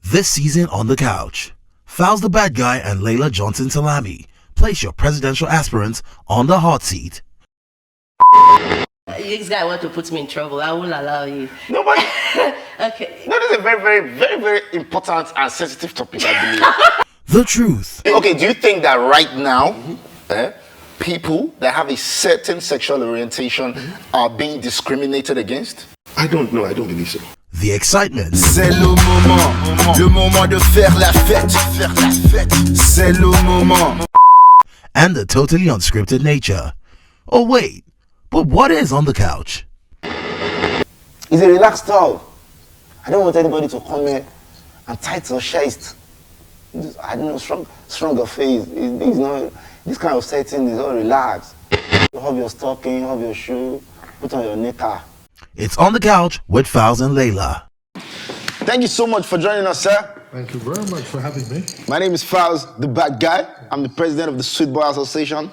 This season on The Couch, Falz the Bad Guy and Laila Johnson Salami place your presidential aspirants on the hot seat. This guy want to put me in trouble. I won't allow you. Nobody. Okay. That is a very important and sensitive topic, I The truth. believe. Okay, do you think that right now, people that have a certain sexual orientation are being discriminated against? I don't know. I don't believe so. The excitement. C'est le moment de faire la fête, C'est le moment. And the totally unscripted nature. Oh wait, but what is on The Couch? It's a relaxed talk. I don't want anybody to come here and tight your chest. I don't know, stronger face. It's not, this kind of setting is all relaxed. You have your stocking, have your shoe, put on your knicker. It's on The Couch with Falz and Laila. Thank you so much for joining us, sir. Thank you very much for having me. My name is Falz, the Bad Guy. I'm the president of the Sweet Boy Association.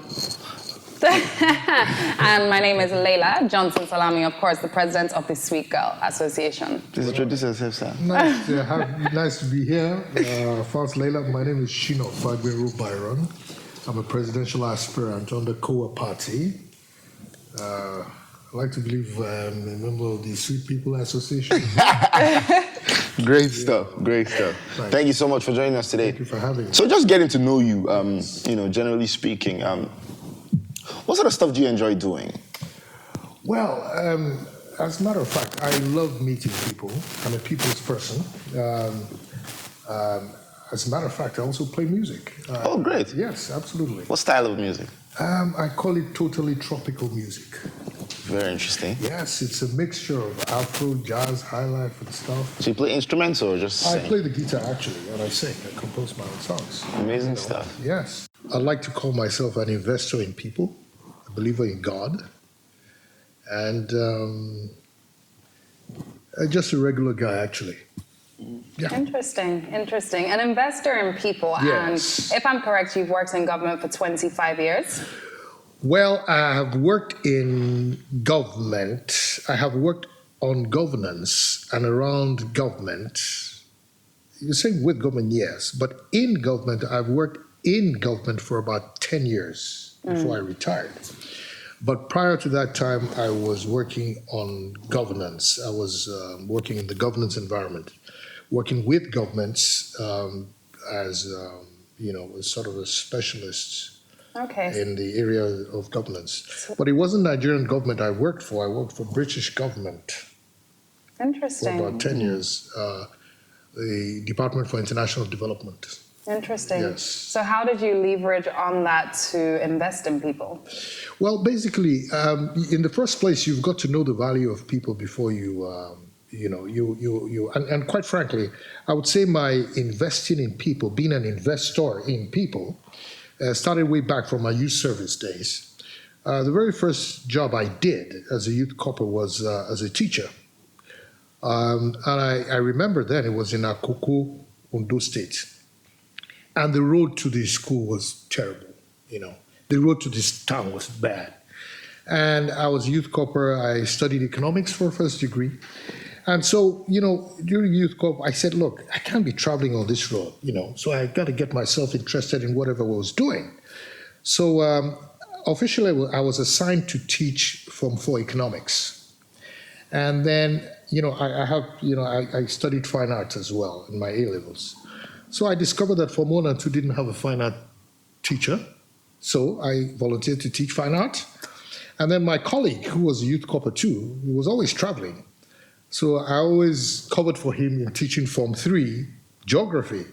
And my name is Laila Johnson Salami, of course, the president of the Sweet Girl Association. Please introduce yourself, sir. Nice to be here. Falz Laila. My name is Sina Fagbenro Byron. I'm a presidential aspirant on the COA party. I like to believe I'm a member of the Sweet People Association. Great stuff. Thank you so much for joining us today. Thank you for having me. So just getting to know you, generally speaking, what sort of stuff do you enjoy doing? Well, as a matter of fact, I love meeting people. I'm a people's person. As a matter of fact, I also play music. Oh, great. Yes, absolutely. What style of music? I call it totally tropical music. Very interesting. Yes, it's a mixture of Afro, jazz, high life, and stuff. So you play instruments or just I sing? play the guitar actually, and I sing. I compose my own songs. Amazing stuff. Yes. I like to call myself an investor in people, a believer in God, and just a regular guy actually. Yeah. Interesting. An investor in people. Yes. And if I'm correct, you've worked in government for 25 years. Well, I have worked in government. I have worked on governance and around government. You're saying with government, yes, but in government, I've worked in government for about 10 years before I retired. But prior to that time, I was working on governance. I was working in the governance environment, working with governments as sort of a specialist. Okay. In the area of governance. But it wasn't Nigerian government I worked for. I worked for British government Interesting. for about 10 years, the Department for International Development. Interesting. Yes. So how did you leverage on that to invest in people? Well, basically, in the first place, you've got to know the value of people before and quite frankly, I would say my investing in people, being an investor in people, started way back from my youth service days. The very first job I did as a youth corporal was as a teacher. And I remember then it was in Akoko, Ondo State. And the road to the school was terrible, The road to this town was bad. And I was a youth corporal. I studied economics for a first degree. And so, during youth corp, I said, look, I can't be traveling on this road, so I got to get myself interested in whatever I was doing. So officially, I was assigned to teach Form 4 economics. And then, I studied fine arts as well in my A-levels. So I discovered that Form 1 and 2 didn't have a fine art teacher. So I volunteered to teach fine art. And then my colleague, who was a youth corporal too, he was always traveling. So I always covered for him in teaching Form 3 geography.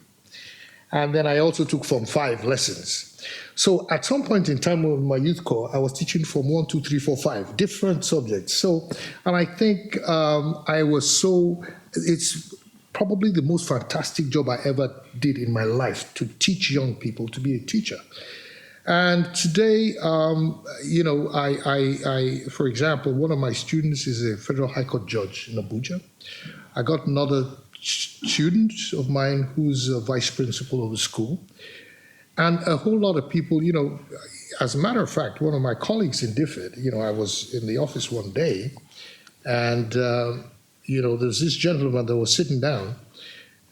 And then I also took Form 5 lessons. So at some point in time in my youth corps, I was teaching Form 1, 2, 3, 4, 5, different subjects. So, and I think it's probably the most fantastic job I ever did in my life, to teach young people, to be a teacher. And today, for example, one of my students is a federal high court judge in Abuja. I got another student of mine who's a vice principal of a school. And a whole lot of people, as a matter of fact, one of my colleagues in DFID, I was in the office one day, and, there's this gentleman that was sitting down,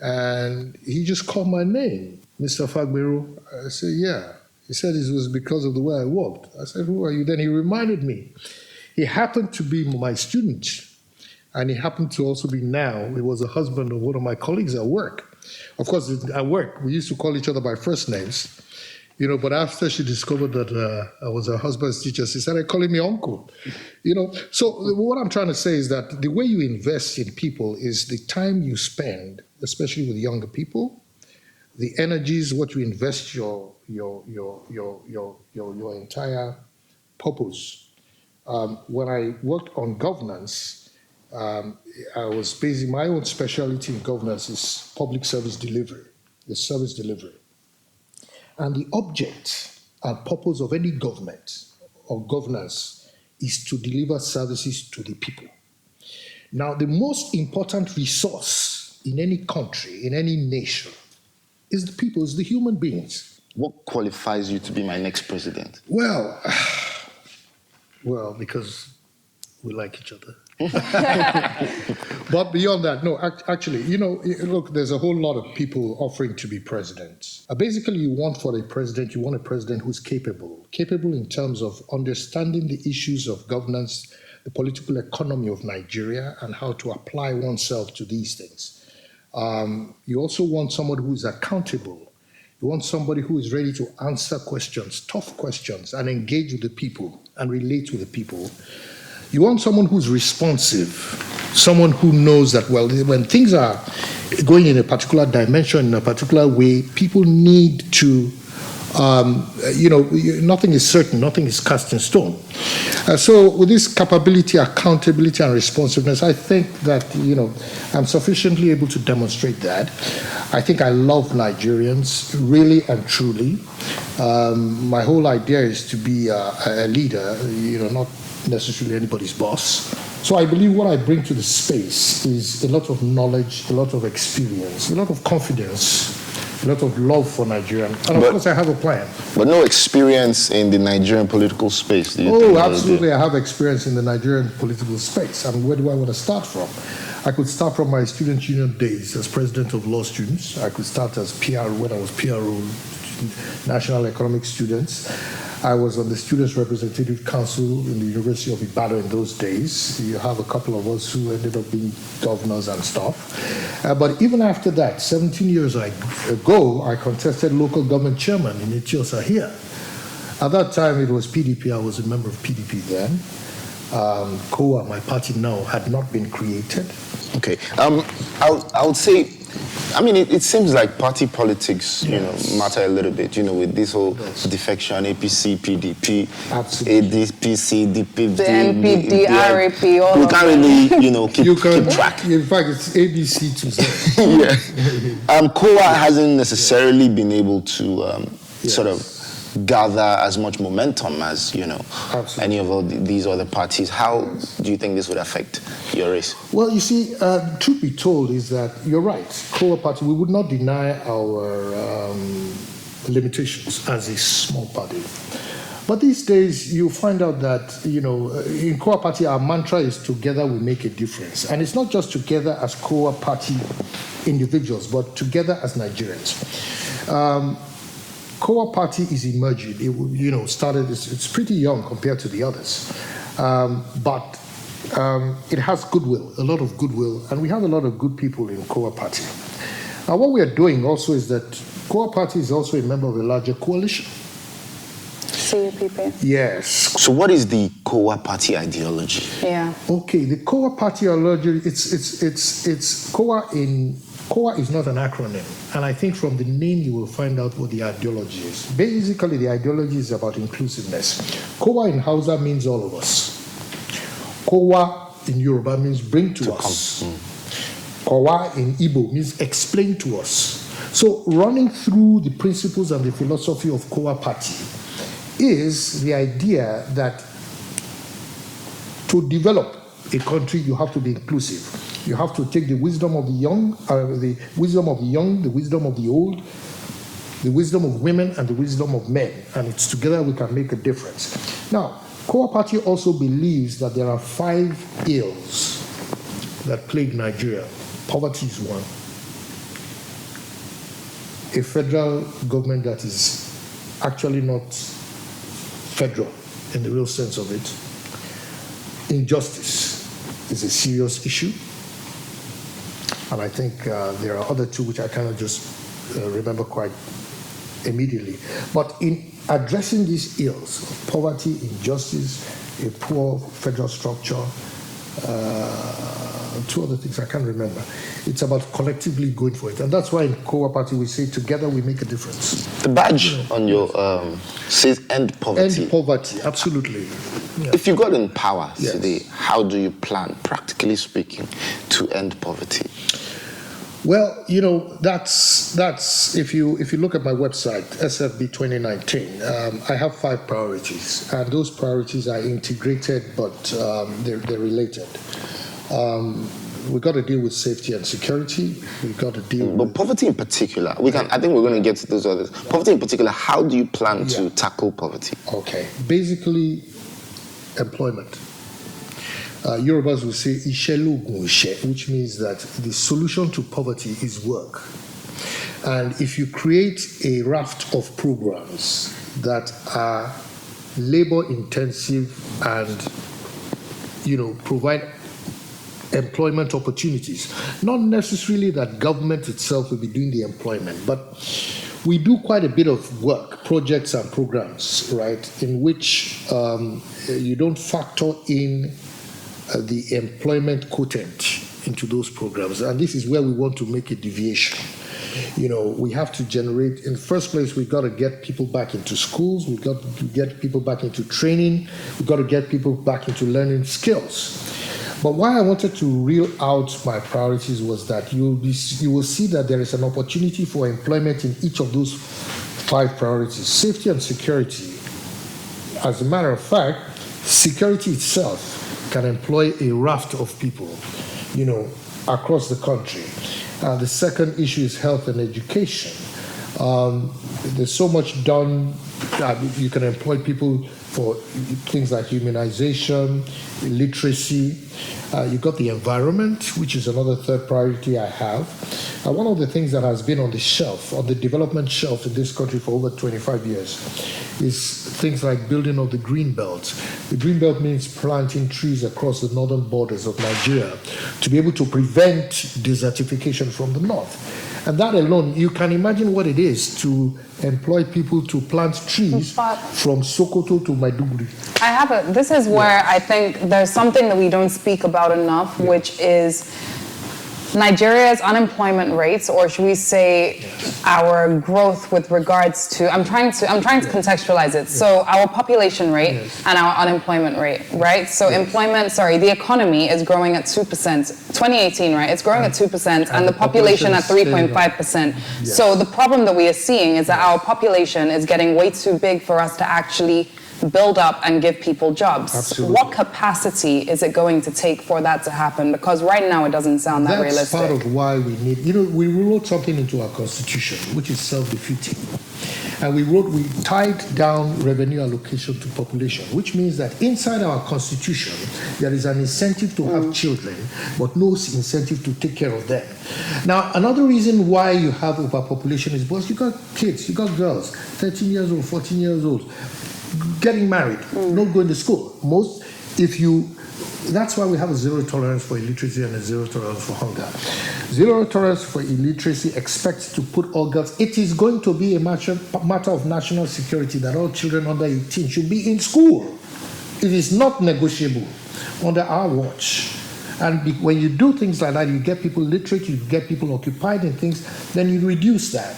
And he just called my name, Mr. Fagbenro. I said, yeah. He said it was because of the way I walked. I said, who are you? Then he reminded me. He happened to be my student, and he happened to also be now, he was the husband of one of my colleagues at work. Of course, at work, we used to call each other by first names, but after she discovered that I was her husband's teacher, she started calling me uncle, So what I'm trying to say is that the way you invest in people is the time you spend, especially with younger people, the energies, what you invest your entire purpose. When I worked on governance, I was basically, my own specialty in governance is public service delivery, the service delivery. And the object and purpose of any government or governance is to deliver services to the people. Now, the most important resource in any country, in any nation, is the people, is the human beings. What qualifies you to be my next president? Well, because we like each other. But beyond that, no, actually, look, there's a whole lot of people offering to be president. Basically, you want a president who's capable in terms of understanding the issues of governance, the political economy of Nigeria, and how to apply oneself to these things. You also want somebody who is accountable. You want somebody who is ready to answer questions, tough questions, and engage with the people and relate with the people. You want someone who's responsive, someone who knows that, well, when things are going in a particular dimension, in a particular way, people need to, nothing is certain, nothing is cast in stone. So with this capability, accountability, and responsiveness, I think that, I'm sufficiently able to demonstrate that. I think I love Nigerians, really and truly. My whole idea is to be a leader, not necessarily anybody's boss. So I believe what I bring to the space is a lot of knowledge, a lot of experience, a lot of confidence, a lot of love for Nigeria. And of course, I have a plan. But no experience in the Nigerian political space, do you Oh, think? absolutely. I have experience in the Nigerian political space. And where do I want to start from? I could start from my student union days as president of law students. I could start as PR when I was PRO, National Economic Students. I was on the Students' Representative Council in the University of Ibadan in those days. You have a couple of us who ended up being governors and stuff. But even after that, 17 years ago, I contested local government chairman in Ethiopia here. At that time, it was PDP. I was a member of PDP then. COA, my party now, had not been created. Okay. I would say, it seems like party politics, matter a little bit, with this whole defection, APC, PDP, Absolutely. ADPC, DP, The NPD, RAP, all we of can't really, keep track. In fact, it's ABC to Z. Yeah. COA hasn't necessarily been able to sort of gather as much momentum as, any of these other parties. How do you think this would affect your race? Well, you see, truth be told is that you're right. COA party, we would not deny our limitations as a small party. But these days, you find out that, in COA party, our mantra is together we make a difference. And it's not just together as COA party individuals, but together as Nigerians. COA party is emerging. It, started, it's pretty young compared to the others. But it has goodwill, a lot of goodwill, and we have a lot of good people in COA party. Now, what we are doing also is that COA party is also a member of a larger coalition. CUPP. Yes. So what is the COA party ideology? Yeah. Okay, the COA party ideology, it's COA in... COA is not an acronym, and I think from the name you will find out what the ideology is. Basically, the ideology is about inclusiveness. COA in Hausa means all of us. COA in Yoruba means bring to us. COA in Igbo means explain to us. So running through the principles and the philosophy of COA party is the idea that to develop a country, you have to be inclusive. You have to take the wisdom of the young, the wisdom of the old, the wisdom of women, and the wisdom of men. And it's together we can make a difference. Now, COA party also believes that there are 5 ills that plague Nigeria. Poverty is one. a federal government that is actually not federal in the real sense of it. Injustice is a serious issue. And I think there are other two which I cannot just remember quite immediately. But in addressing these ills of poverty, injustice, a poor federal structure, two other things I can't remember. It's about collectively going for it. And that's why in Kowa Party we say together we make a difference. The badge on your says end poverty. End poverty, absolutely. Yeah. If you got in power Yes. today, how do you plan, practically speaking, to end poverty? Well, that's if you look at my website, SFB 2019, I have 5 priorities, and those priorities are integrated, but they're related. We've got to deal with safety and security. We've got to deal But with poverty in particular, I think we're going to get to those others. Poverty in particular, how do you plan to tackle poverty? Okay, basically employment. Yorubas will say "Ishelu gunse," which means that the solution to poverty is work. And if you create a raft of programs that are labor intensive and provide employment opportunities, not necessarily that government itself will be doing the employment, but we do quite a bit of work, projects and programs, right, in which you don't factor in the employment quotient into those programs. And this is where we want to make a deviation. We have to generate, in the first place, we've got to get people back into schools, we've got to get people back into training, we've got to get people back into learning skills. But why I wanted to reel out my priorities was that you will see that there is an opportunity for employment in each of those 5 priorities. Safety and security. As a matter of fact, security itself can employ a raft of people, across the country. The second issue is health and education. There's so much done. You can employ people for things like immunization, literacy. You've got the environment, which is another 3rd priority I have. One of the things that has been on the shelf, on the development shelf in this country for over 25 years, is things like building of the green belt. The green belt means planting trees across the northern borders of Nigeria to be able to prevent desertification from the north. And that alone, you can imagine what it is to employ people to plant trees from Sokoto to Maiduguri. This is where I think there's something that we don't speak about enough, which is Nigeria's unemployment rates, or should we say our growth with regards to, I'm trying to contextualize it. So our population rate and our unemployment rate, right? So the economy is growing at 2%. 2018, right? It's growing at 2% and the population at 3.5%. So the problem that we are seeing is that our population is getting way too big for us to actually build up and give people jobs. Absolutely. What capacity is it going to take for that to happen? Because right now it doesn't sound that realistic. That's part of why we need, we wrote something into our constitution, which is self-defeating. And we tied down revenue allocation to population, which means that inside our constitution, there is an incentive to have children, but no incentive to take care of them. Now, another reason why you have overpopulation is because you got kids, you got girls, 13 years old, 14 years old, getting married, not going to school. That's why we have a zero tolerance for illiteracy and a zero tolerance for hunger. Zero tolerance for illiteracy expects to put all girls. It is going to be a matter of national security that all children under 18 should be in school. It is not negotiable under our watch. And when you do things like that, you get people literate, you get people occupied in things, then you reduce that.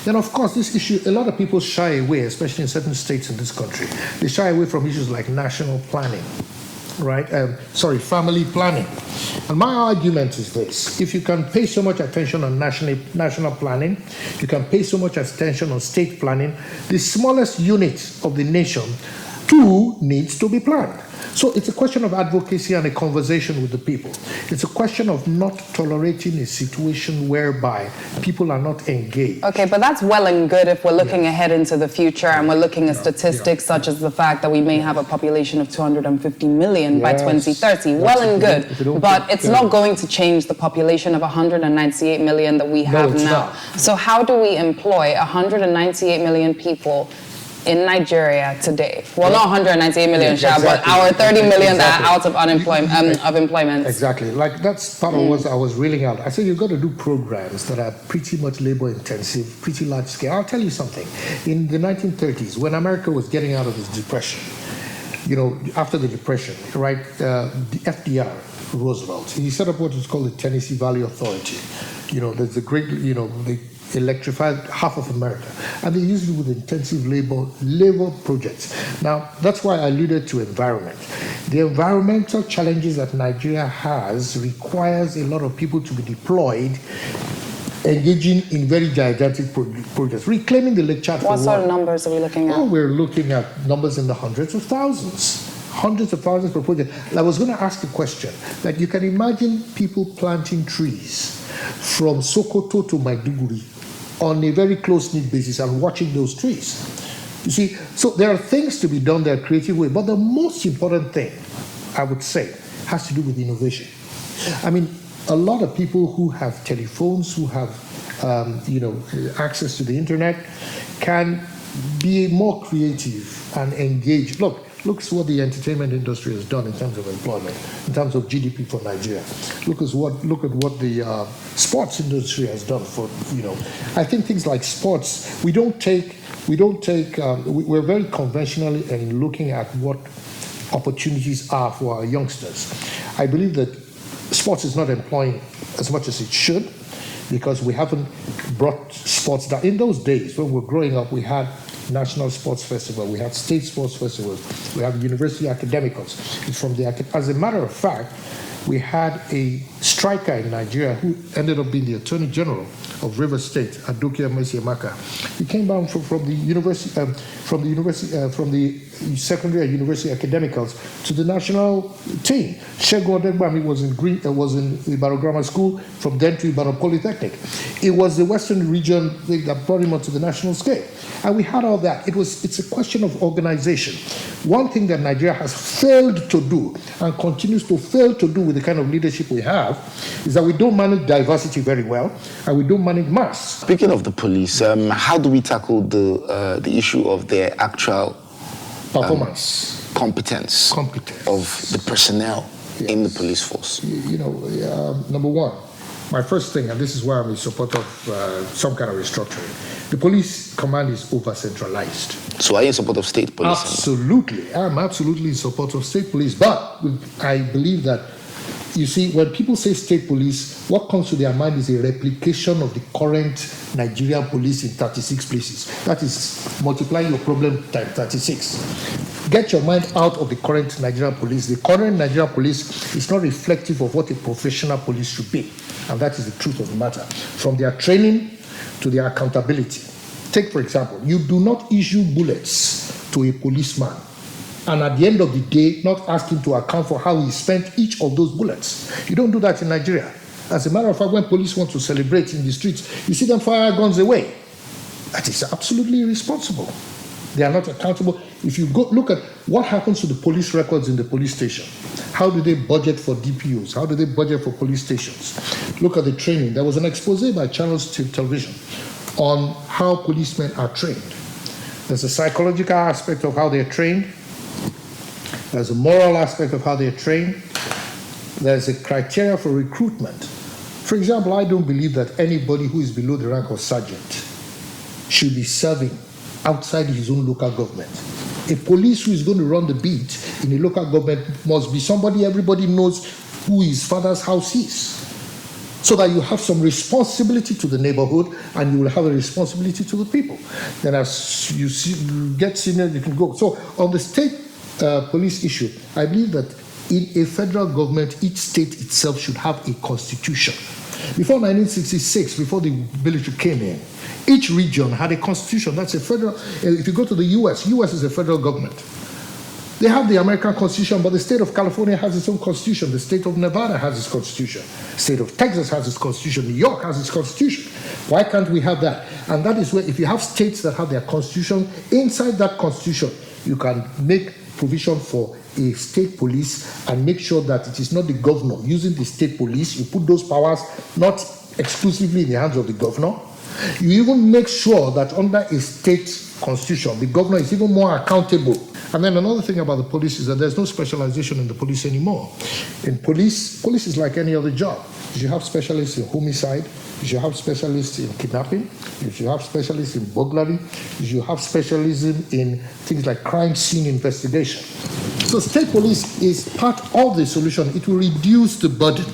Then, of course, this issue, a lot of people shy away, especially in certain states in this country. They shy away from issues like national planning, right? Family planning. And my argument is this. If you can pay so much attention on national planning, you can pay so much attention on state planning, the smallest unit of the nation too needs to be planned. So it's a question of advocacy and a conversation with the people. It's a question of not tolerating a situation whereby people are not engaged. Okay, but that's well and good if we're looking ahead into the future and we're looking at statistics such as the fact that we may have a population of 250 million by 2030. Well and good, but it's not going to change the population of 198 million that we have now. So how do we employ 198 million people in Nigeria today? Well, not 198 million, but our 30 million that are out of employment. Exactly. Like that's part of what I was reeling out. I said you've got to do programs that are pretty much labor intensive, pretty large scale. I'll tell you something. In the 1930s, when America was getting out of its depression, after the depression, right, the FDR, Roosevelt, he set up what is called the Tennessee Valley Authority. There's a great, they electrified half of America, and they used it with intensive labor projects. Now, that's why I alluded to environment. The environmental challenges that Nigeria has requires a lot of people to be deployed, engaging in very gigantic projects, reclaiming the Lake Chad. What sort of numbers are we looking at? Oh, we're looking at numbers in the hundreds of thousands per project. I was going to ask a question that you can imagine people planting trees from Sokoto to Maiduguri on a very close-knit basis and watching those trees. You see, so there are things to be done there creative way, but the most important thing, I would say, has to do with innovation. I mean, a lot of people who have telephones, who have access to the internet, can be more creative and engaged. Look at what the entertainment industry has done in terms of employment, in terms of GDP for Nigeria. Look at what the sports industry has done for, I think things like sports, we're very conventional in looking at what opportunities are for our youngsters. I believe that sports is not employing as much as it should, because we haven't brought sports down. In those days, when we were growing up, we had National Sports Festival, we had State Sports Festivals, we had University Academicals. As a matter of fact, we had a striker in Nigeria who ended up being the Attorney General of Rivers State, Adokia Mesiemaka. He came down from the secondary and university academicals to the national team. Shegun Odegbami was in Ibadan Grammar School, from then to Ibadan Polytechnic. It was the Western region that brought him onto the national scale. And we had all that. It's a question of organization. One thing that Nigeria has failed to do and continues to fail to do with the kind of leadership we have is that we don't manage diversity very well, and we don't manage mass. Speaking of the police, how do we tackle the issue of their actual performance, competence of the personnel in the police force? Number one, my first thing, and this is why I'm in support of some kind of restructuring, the police command is over-centralized. So are you in support of state police? Absolutely. I'm absolutely in support of state police. But I believe that, you see, when people say state police, what comes to their mind is a replication of the current Nigerian police in 36 places. That is multiplying your problem times 36. Get your mind out of the current Nigerian police. The current Nigerian police is not reflective of what a professional police should be. And that is the truth of the matter. From their training to their accountability. Take, for example, you do not issue bullets to a policeman and at the end of the day, not ask him to account for how he spent each of those bullets. You don't do that in Nigeria. As a matter of fact, when police want to celebrate in the streets, you see them fire guns away. That is absolutely irresponsible. They are not accountable. If you go look at what happens to the police records in the police station, how do they budget for DPOs? How do they budget for police stations? Look at the training. There was an expose by Channels Television on how policemen are trained. There's a psychological aspect of how they're trained. There's a moral aspect of how they're trained. There's a criteria for recruitment. For example, I don't believe that anybody who is below the rank of sergeant should be serving outside his own local government. A police who is going to run the beat in a local government must be somebody everybody knows who his father's house is, so that you have some responsibility to the neighborhood and you will have a responsibility to the people. Then as you get senior, you can go. So on the state police issue, I believe that in a federal government, each state itself should have a constitution. Before 1966, before the military came in, each region had a constitution. That's a federal. If you go to the US is a federal government. They have the American Constitution, but the state of California has its own constitution. The state of Nevada has its constitution. The state of Texas has its constitution. New York has its constitution. Why can't we have that? And that is where, if you have states that have their constitution, inside that constitution, you can make provision for a state police and make sure that it is not the governor using the state police. You put those powers not exclusively in the hands of the governor. You even make sure that under a state constitution, the governor is even more accountable. And then another thing about the police is that there's no specialization in the police anymore. In police is like any other job. You should have specialists in homicide, you should have specialists in kidnapping, you should have specialists in burglary, you should have specialism in things like crime scene investigation. So state police is part of the solution. It will reduce the burden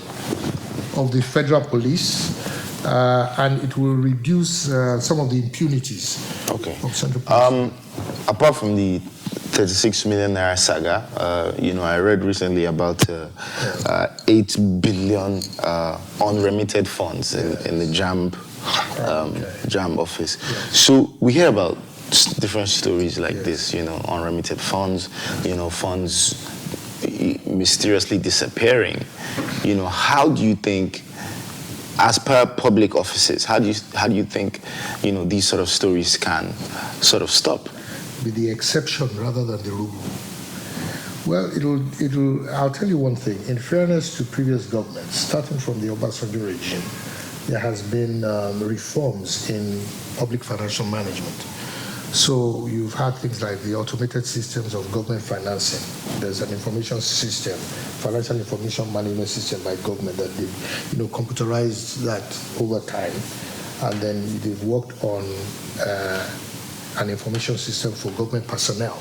of the federal police, and it will reduce some of the impunities of central police. Apart from the 36 million naira saga, I read recently about 8 billion unremitted funds in the JAM office. So we hear about different stories like this, unremitted funds, funds mysteriously disappearing. How do you think, as per public offices, how do you think, these sort of stories can sort of stop? Be the exception rather than the rule. Well, I'll tell you one thing. In fairness to previous governments, starting from the Obasanjo regime, there has been reforms in public financial management. So you've had things like the automated systems of government financing. There's an information system, financial information management system by government that they've computerized that over time. And then they've worked on an information system for government personnel,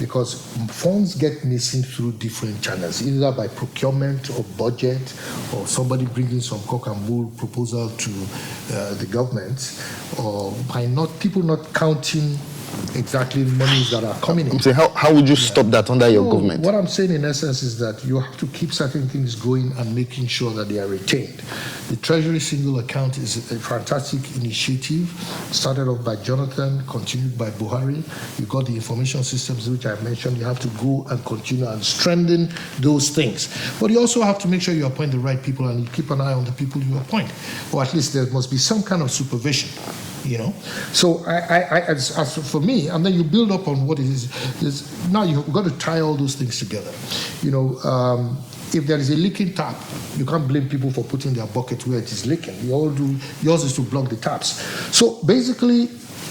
because funds get missing through different channels, either by procurement or budget, or somebody bringing some cock and bull proposal to the government, or by people not counting exactly monies that are coming in. So how would you stop that under your government? What I'm saying in essence is that you have to keep certain things going and making sure that they are retained. The Treasury Single Account is a fantastic initiative, started off by Jonathan, continued by Buhari. You got the information systems, which I mentioned. You have to go and continue and strengthen those things. But you also have to make sure you appoint the right people and you keep an eye on the people you appoint. Or at least there must be some kind of supervision. So as for me, and then you build up on what it is. Now you've got to tie all those things together. If there is a leaking tap, you can't blame people for putting their bucket where it is leaking. Yours is to block the taps. So basically,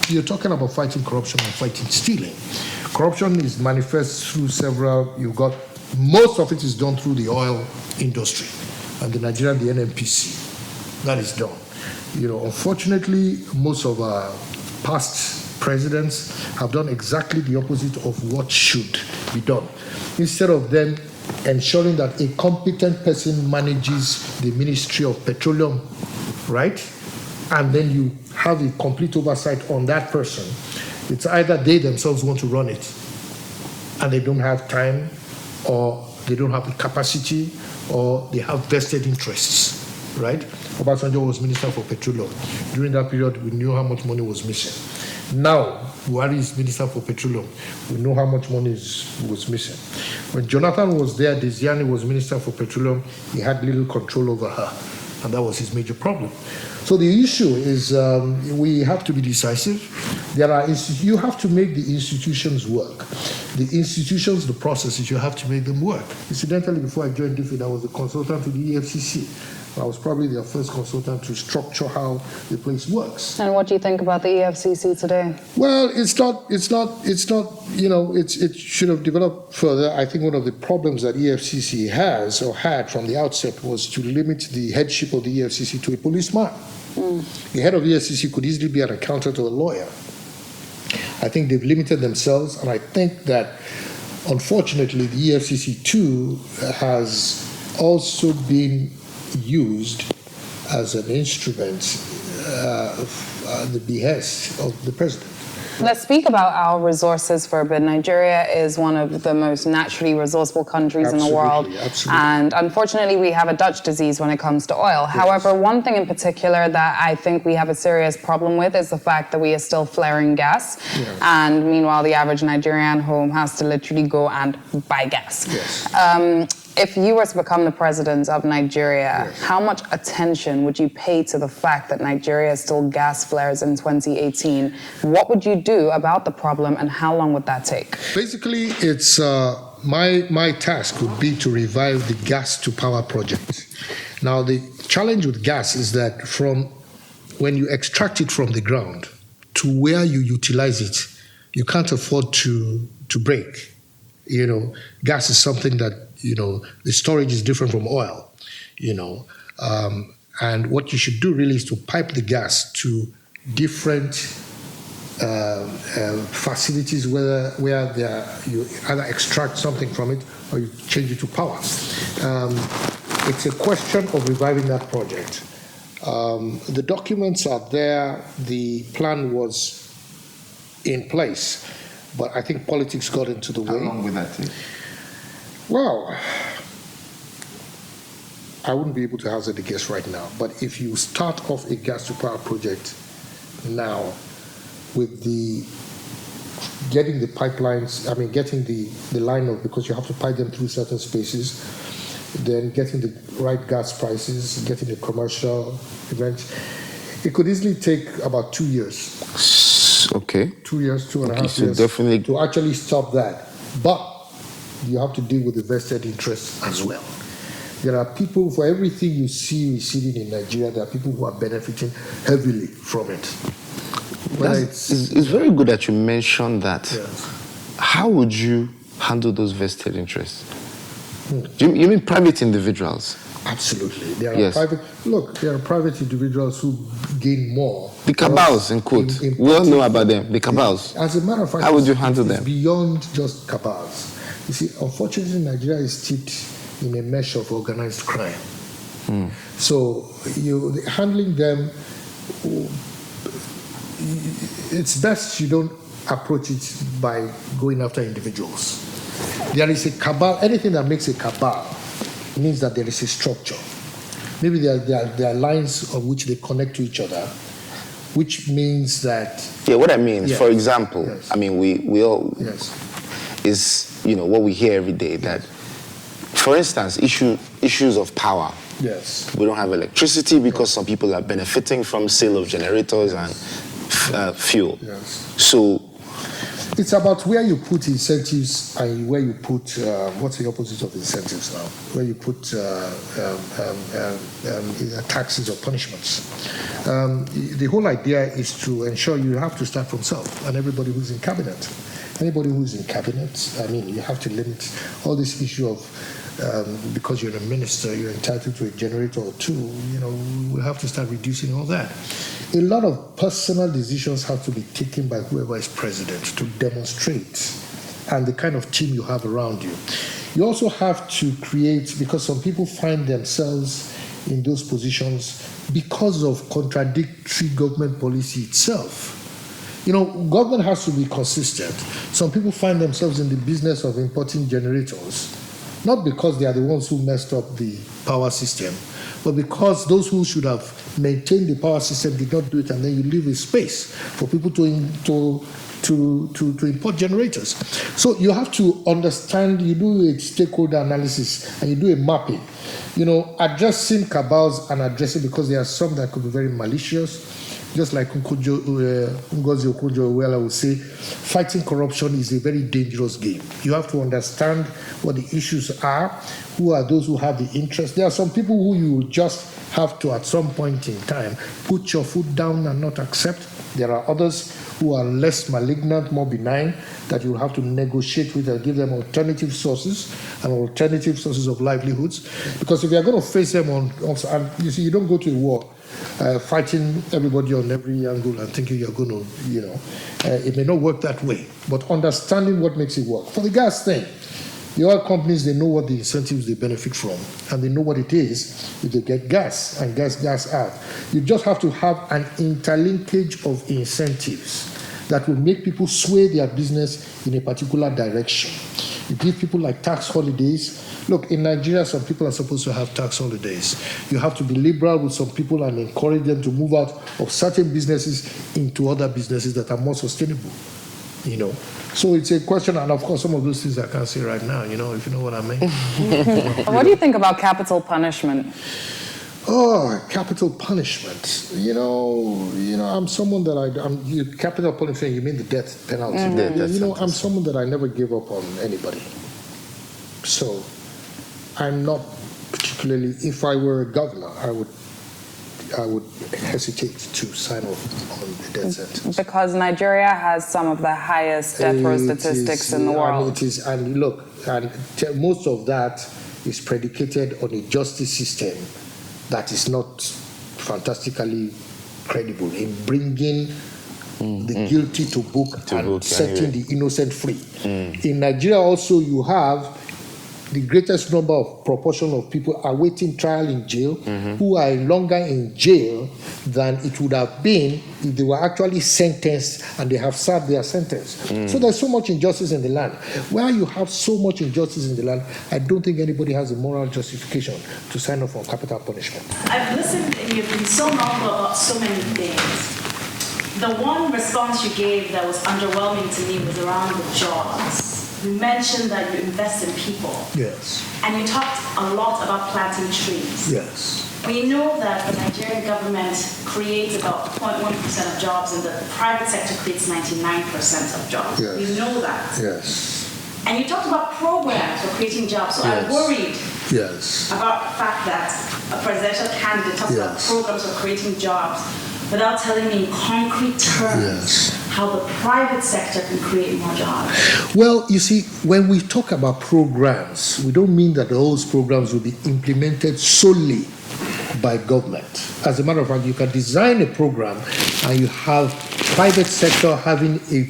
you're talking about fighting corruption and fighting stealing. Corruption is manifest through most of it is done through the oil industry and the Nigerian, the NNPC. That is done. Unfortunately, most of our past presidents have done exactly the opposite of what should be done. Instead of them ensuring that a competent person manages the Ministry of Petroleum, right? And then you have a complete oversight on that person. It's either they themselves want to run it and they don't have time, or they don't have the capacity, or they have vested interests. Right? Obasanjo was Minister for Petroleum. During that period, we knew how much money was missing. Now, Buhari is Minister for Petroleum. We know how much money was missing. When Jonathan was there, Desiani was Minister for Petroleum, he had little control over her. And that was his major problem. So the issue is we have to be decisive. You have to make the institutions work. The institutions, the processes, you have to make them work. Incidentally, before I joined DFID, I was a consultant to the EFCC. I was probably their first consultant to structure how the place works. And what do you think about the EFCC today? Well, it should have developed further. I think one of the problems that EFCC has or had from the outset was to limit the headship of the EFCC to a policeman. The head of EFCC could easily be an accountant or a lawyer. I think they've limited themselves, and I think that, unfortunately, the EFCC too has also been used as an instrument at the behest of the president. Let's speak about our resources for a bit. Nigeria is one of the most naturally resourceful countries in the world. Absolutely. And unfortunately, we have a Dutch disease when it comes to oil. Yes. However, one thing in particular that I think we have a serious problem with is the fact that we are still flaring gas. Yes. And meanwhile, the average Nigerian home has to literally go and buy gas. Yes. If you were to become the president of Nigeria, yes, how much attention would you pay to the fact that Nigeria still gas flares in 2018? What would you do about the problem, and how long would that take? Basically, it's my task would be to revive the gas to power project. Now, the challenge with gas is that from when you extract it from the ground to where you utilize it, you can't afford to break. You know, gas is something that, you know, the storage is different from oil, you know. And what you should do really is to pipe the gas to different facilities where you either extract something from it or you change it to power. It's a question of reviving that project. The documents are there, the plan was in place, but I think politics got into the way. How long will that take? Well, I wouldn't be able to hazard a guess right now, but if you start off a gas to power project now with getting the pipelines, I mean, getting the line up, because you have to pipe them through certain spaces, then getting the right gas prices, getting the commercial events, it could easily take about 2 years. Okay. 2 years, 2.5 years so definitely to actually stop that. But you have to deal with the vested interests as well. There are people, for everything you see receding in Nigeria, there are people who are benefiting heavily from it. It's very good that you mentioned that. Yes. How would you handle those vested interests? You mean private individuals? Absolutely. There are Yes. there are private individuals who gain more. The cabals, in quote. We all know about them, the cabals. As a matter of fact, how would you handle them? It's beyond just cabals. You see, unfortunately, Nigeria is steeped in a mesh of organized crime. So handling them, it's best you don't approach it by going after individuals. There is a cabal. Anything that makes a cabal means that there is a structure. Maybe there are lines on which they connect to each other, which means that... Yeah, what I mean, Yes. for example, Yes. I mean, we all... Yes. Is, you know, what we hear every day, that, for instance, issues of power. Yes. We don't have electricity because some people are benefiting from sale of generators and fuel. Yes. So It's about where you put incentives and where you put, what's the opposite of incentives now? Where you put taxes or punishments. The whole idea is to ensure you have to start from self, and everybody who's in cabinet. Anybody who's in cabinet, I mean, you have to limit all this issue of, because you're a minister, you're entitled to a generator or two, you know, we have to start reducing all that. A lot of personal decisions have to be taken by whoever is president to demonstrate, and the kind of team you have around you. You also have to create, because some people find themselves in those positions because of contradictory government policy itself. You know, government has to be consistent. Some people find themselves in the business of importing generators, not because they are the ones who messed up the power system, but because those who should have maintained the power system did not do it, and then you leave a space for people to import generators. So you have to understand, you do a stakeholder analysis, and you do a mapping. You know, addressing cabals and addressing, because there are some that could be very malicious. Just like Ngozi Okonjo-Iweala would say, fighting corruption is a very dangerous game. You have to understand what the issues are, who are those who have the interest. There are some people who you just have to, at some point in time, put your foot down and not accept. There are others who are less malignant, more benign, that you have to negotiate with and give them alternative sources and alternative sources of livelihoods. Because if you are going to face them and you see, you don't go to a war fighting everybody on every angle and thinking you're going to, you know, it may not work that way. But understanding what makes it work. For the gas thing, the oil companies, they know what the incentives they benefit from, and they know what it is if they get gas and gas out. You just have to have an interlinkage of incentives. that will make people sway their business in a particular direction. You give people like tax holidays. Look, in Nigeria, some people are supposed to have tax holidays. You have to be liberal with some people and encourage them to move out of certain businesses into other businesses that are more sustainable, you know. So it's a question, and of course, some of those things I can't say right now, you know, if you know what I mean. What do you think about capital punishment? Oh, capital punishment. You know, I'm someone that capital punishment, you mean the death penalty. I'm someone that I never give up on anybody. So I'm not particularly, if I were a governor, I would hesitate to sign off on the death sentence. Because Nigeria has some of the highest death row statistics in the world. And it is, and look, and most of that is predicated on a justice system that is not fantastically credible in bringing the guilty to book and setting the innocent free. In Nigeria also you have the greatest number of proportion of people awaiting trial in jail who are longer in jail than it would have been if they were actually sentenced and they have served their sentence. So there's so much injustice in the land. Where you have so much injustice in the land, I don't think anybody has a moral justification to sign off on capital punishment. I've listened and you've been so knowledgeable about so many things. The one response you gave that was underwhelming to me was around the jobs. You mentioned that you invest in people. Yes. And you talked a lot about planting trees. Yes. We know that the Nigerian government creates about 0.1% of jobs and the private sector creates 99% of jobs. Yes. We know that. Yes. And you talked about programs for creating jobs. So I'm worried about the fact that a presidential candidate talks about programs for creating jobs without telling me in concrete terms how the private sector can create more jobs. Well, you see, when we talk about programs, we don't mean that those programs will be implemented solely by government. As a matter of fact, you can design a program and you have private sector having a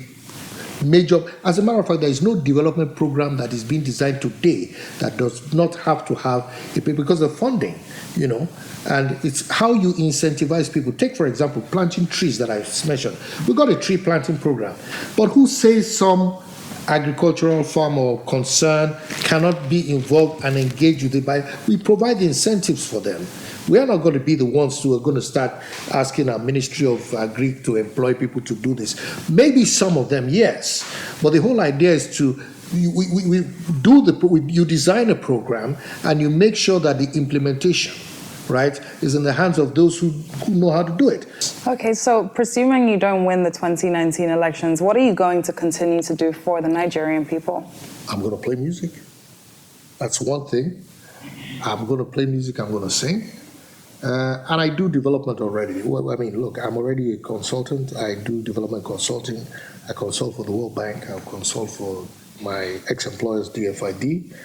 major. As a matter of fact, there is no development program that is being designed today that does not have to have a because of funding, you know, and it's how you incentivize people. Take, for example, planting trees that I mentioned. We've got a tree planting program, but who says some agricultural farm or concern cannot be involved and engage with it? We provide incentives for them. We are not going to be the ones who are going to start asking our Ministry of Agri to employ people to do this. Maybe some of them, yes, but the whole idea is to you design a program and you make sure that the implementation, right, is in the hands of those who know how to do it. Okay, so presuming you don't win the 2019 elections, what are you going to continue to do for the Nigerian people? I'm going to play music. That's one thing. I'm going to play music, I'm going to sing. And I do development already. Well, I mean, look, I'm already a consultant. I do development consulting. I consult for the World Bank. I consult for my ex-employers, DFID.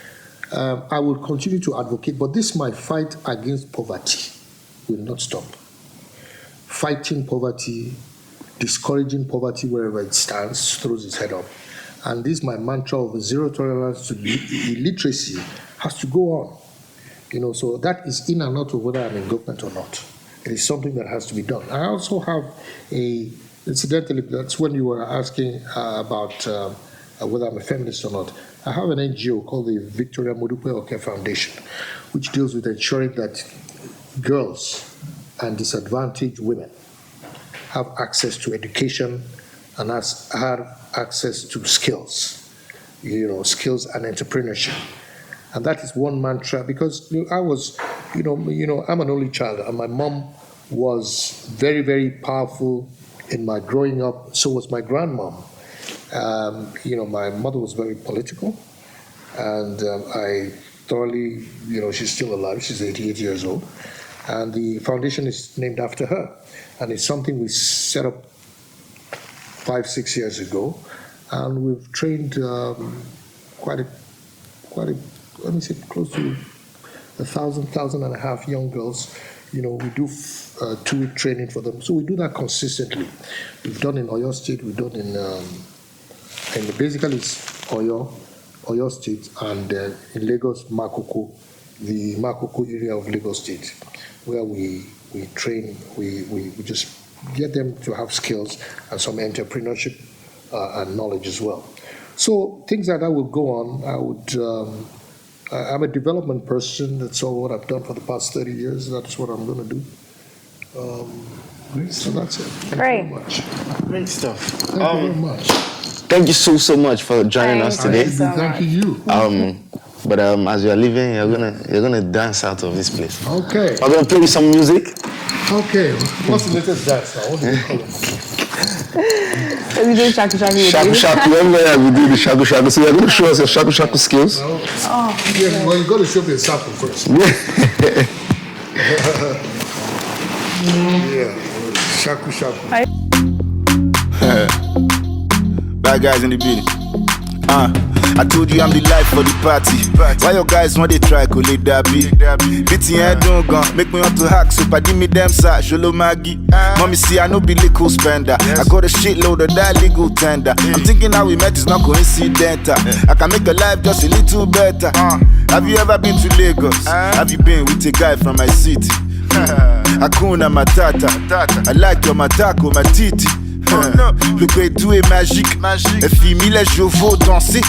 I will continue to advocate, but this my fight against poverty will not stop. Fighting poverty, discouraging poverty wherever it stands, throws its head up. And this my mantra of zero tolerance to illiteracy has to go on. You know, so that is in and out of whether I'm in government or not. It is something that has to be done. I also have incidentally, that's when you were asking about whether I'm a feminist or not. I have an NGO called the Victoria Modupe Oke Foundation, which deals with ensuring that girls and disadvantaged women have access to education and have access to skills, you know, skills and entrepreneurship. And that is one mantra, because I was, you know, I'm an only child, and my mom was very, very powerful in my growing up. So was my grandmom. You know, my mother was very political, and I thoroughly, you know, she's still alive. She's 88 years old, and the foundation is named after her, and it's something we set up 5-6 years ago, and we've trained quite a let me say close to 1,500 young girls. You know, we do 2-week training for them. So we do that consistently. We've done in Oyo State, we've done in basically it's Oyo State, and in Lagos, Makoko, the Makoko area of Lagos State, where we train, we just get them to have skills and some entrepreneurship and knowledge as well. So things like that will go on. I'm a development person. That's all what I've done for the past 30 years. That's what I'm going to do. So that's it. Thank you very much. Great stuff. Thank you very much. Thank you so much for joining us today. Thank you. But as you are leaving, you're gonna dance out of this place. Okay. I'm gonna play you some music. Okay. What's the latest dance now? What do you call it? We do shaku shaku. Shaku shaku. Everywhere we do the shaku shaku. So you're gonna show us your shaku shaku skills. Yeah, well, you got to show me a sample first. Yeah. Shaku shaku. Bad guys in the building. I told you I'm the life for the party. Why your guys want they try to let that be? Beating head don't gun, make me want to hack. So padi me them side, Jolo Maggie. Mommy see I no be legal spender. I got a shitload of that legal tender. I'm thinking how we met is not coincidental. I can make a life just a little better. Have you ever been to Lagos? Have you been with a guy from my city? Hakuna Matata. I like your matako, my titi. Le pédou est magique. Et fille je veux danser.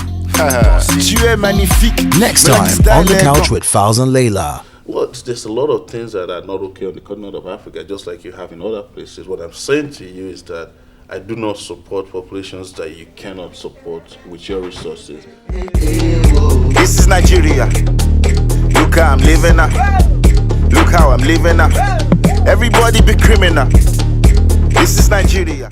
Tu es magnifique. Next time on the couch with Falz Laila. Well, there's a lot of things that are not okay on the continent of Africa, just like you have in other places. What I'm saying to you is that I do not support populations that you cannot support with your resources. This is Nigeria. Look how I'm living now. Look how I'm living now. Everybody be criminal. This is Nigeria.